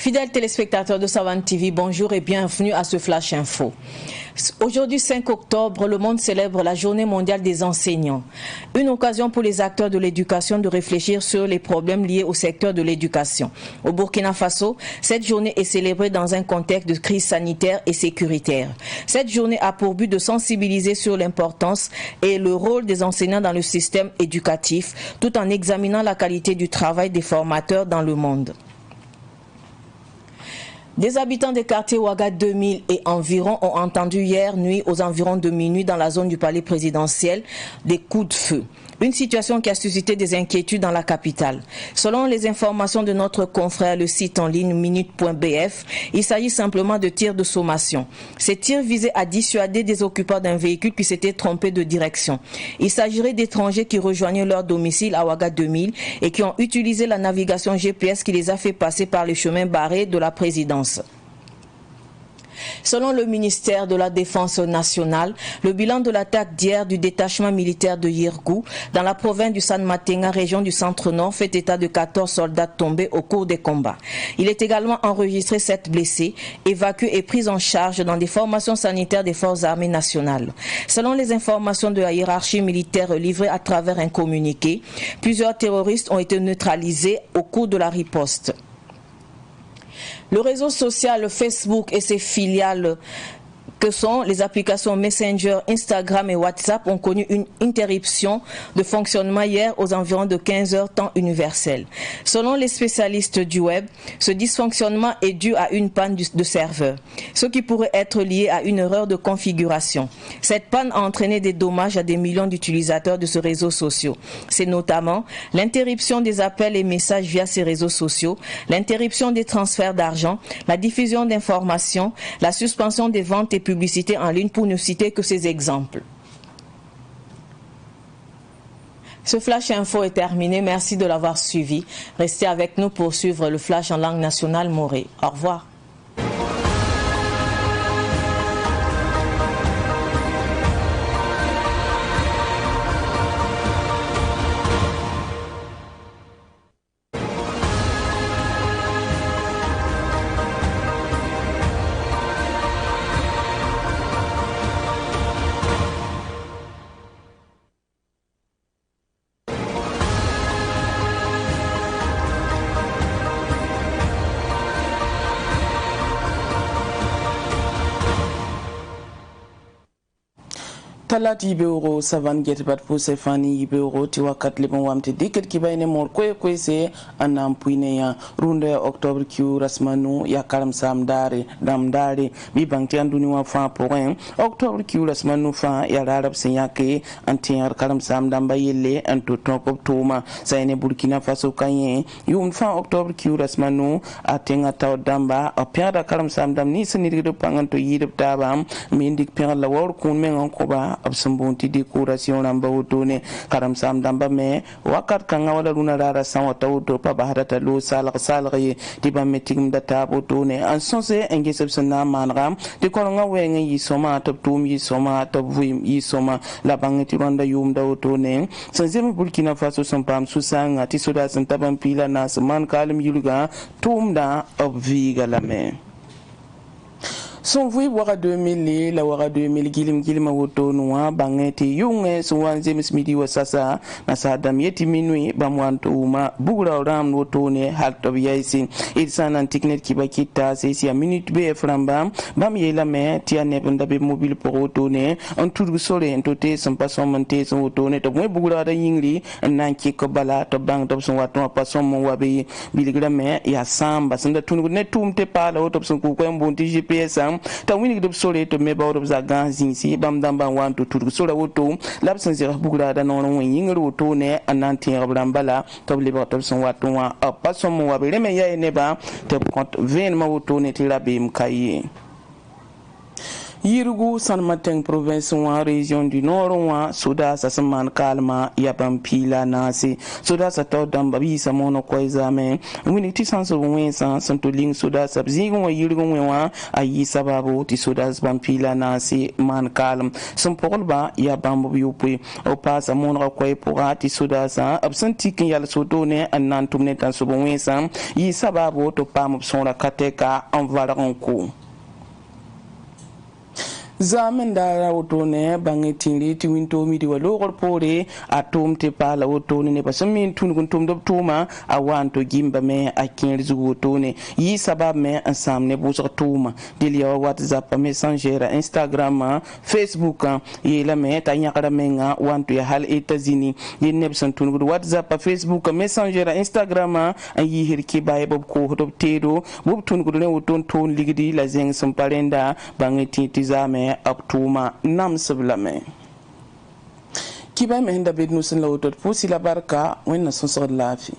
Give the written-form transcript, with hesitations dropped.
Fidèles téléspectateurs de Savane TV, bonjour et bienvenue à ce Flash Info. Aujourd'hui 5 octobre, le monde célèbre la Journée mondiale des enseignants. Une occasion pour les acteurs de l'éducation de réfléchir sur les problèmes liés au secteur de l'éducation. Au Burkina Faso, cette journée est célébrée dans un contexte de crise sanitaire et sécuritaire. Cette journée a pour but de sensibiliser sur l'importance et le rôle des enseignants dans le système éducatif, tout en examinant la qualité du travail des formateurs dans le monde. Des habitants des quartiers Ouaga 2000 et environ ont entendu hier nuit aux environs de minuit dans la zone du palais présidentiel des coups de feu. Une situation qui a suscité des inquiétudes dans la capitale. Selon les informations de notre confrère, le site en ligne minute.bf, il s'agit simplement de tirs de sommation. Ces tirs visaient à dissuader des occupants d'un véhicule qui s'était trompé de direction. Il s'agirait d'étrangers qui rejoignaient leur domicile à Ouaga 2000 et qui ont utilisé la navigation GPS qui les a fait passer par les chemins barrés de la présidence. Selon le ministère de la Défense nationale, le bilan de l'attaque d'hier du détachement militaire de Yirgou dans la province du San Matenga, région du centre-nord, fait état de 14 soldats tombés au cours des combats. Il est également enregistré 7 blessés, évacués et pris en charge dans des formations sanitaires des forces armées nationales. Selon les informations de la hiérarchie militaire livrées à travers un communiqué, plusieurs terroristes ont été neutralisés au cours de la riposte. Le réseau social Facebook et ses filiales que sont les applications Messenger, Instagram et WhatsApp ont connu une interruption de fonctionnement hier aux environs de 15 heures temps universel. Selon les spécialistes du web, ce dysfonctionnement est dû à une panne de serveur, ce qui pourrait être lié à une erreur de configuration. Cette panne a entraîné des dommages à des millions d'utilisateurs de ce réseau social. C'est notamment l'interruption des appels et messages via ces réseaux sociaux, l'interruption des transferts d'argent, la diffusion d'informations, la suspension des ventes et publicité en ligne, pour ne citer que ces exemples. Ce Flash Info est terminé. Merci de l'avoir suivi. Restez avec nous pour suivre le Flash en langue nationale morée. Au revoir. Talat Ibeoro Savan get bat pour Sefani Ibeoro Tiwakat Lebon Wamte Diket Kibaine Mor Kwe se Anam Puineya Runde Octobre Q Rasmanu Yakaram Sam Dare Damdare Bibangti Anduni Wafa Porin Octobre Q Rasmanu Fa Yarab Senyake Antiar Karam Sam Dambayele Anto Top Toma Saine Burkina Faso Kayen Yum Fa Octobre Q Rasmanu Atenga Tau Damba a Piada Karam Sam Dam Nisani de Panganto Yidab Tabam Mindik Pian Lawar Kunmen Ankoba absambonti décoration namba wotone karam sam damba me wakat kanga wala runa rara san wata woto pa baharata lo salare diba metim data wotone en sensé engeseption na manram de kolonga wenga yi soma top tum yi soma top vim yi soma la bangeti rwanda yum da wotone sanzeme Burkina Faso sampam susanga tisoda santaban pila na man kalim yulga tum da obviga la me son vui wara 2000 la wara 2000 gilim woto noa bangeti yunge so wanze mismidi wasasa na sadam yeti minui bamwanto uma bugura ram woto ne halto yaisi ilsan tiknet kibakita sesi a minute be framba bam yela me tia ne bunda be mobile pour woto ne en tout sole en toté son passon monté son woto ne to bugura da yingli nanki ko bala to bang to son wato passon mo wabe biligra me ya samba sanda tunu ne tumte pala woto son ku ko mbonti GPS ta wini de sole to me bawro za ganzin si bam damba wanto tur sole woto labsan zira bugura da non won yingir woto ne ananti bala to liba to son wato wa passon mo wabe me ya ne ba te compte 20 ma woto ne tirabe mkayi Yirgu San Mateng province wa région du Nord wa soda sa saman kalma ya pampila nasi soda sa to damba bi sa mono ko examen wini ti sanso wensa santo ling soda sa zingo wa yirgu wa ayi sababu ti soda pampila nasi man kalm son polba ya bambo yupi o pasa mono ko pour ti soda sa absenti kin yal soto ne annan tumne tan so wensa yi sababu to pam son kateka en valaron ko Zaman da auto ne bangi tinli ti winto mi di walogor pore atom te pala auto ne ba samin tun gun tum dob tuma a wanto gimba me a kin rizu auto ne yi sabab me ansam ne bu tuma dilia WhatsApp Messenger Instagram Facebook yi la me ta nyakara menga wanto ya hal États-Unis yi ne san tun gun WhatsApp Facebook Messenger Instagram yi hirki baye bob ko dob tedo bob tun gun ne auto ton ligidi la zeng sam parenda bangi ti zame Abtuma nam sablame kiba me hinda bednu sun lawtot pusi la barka wenna sun so lafi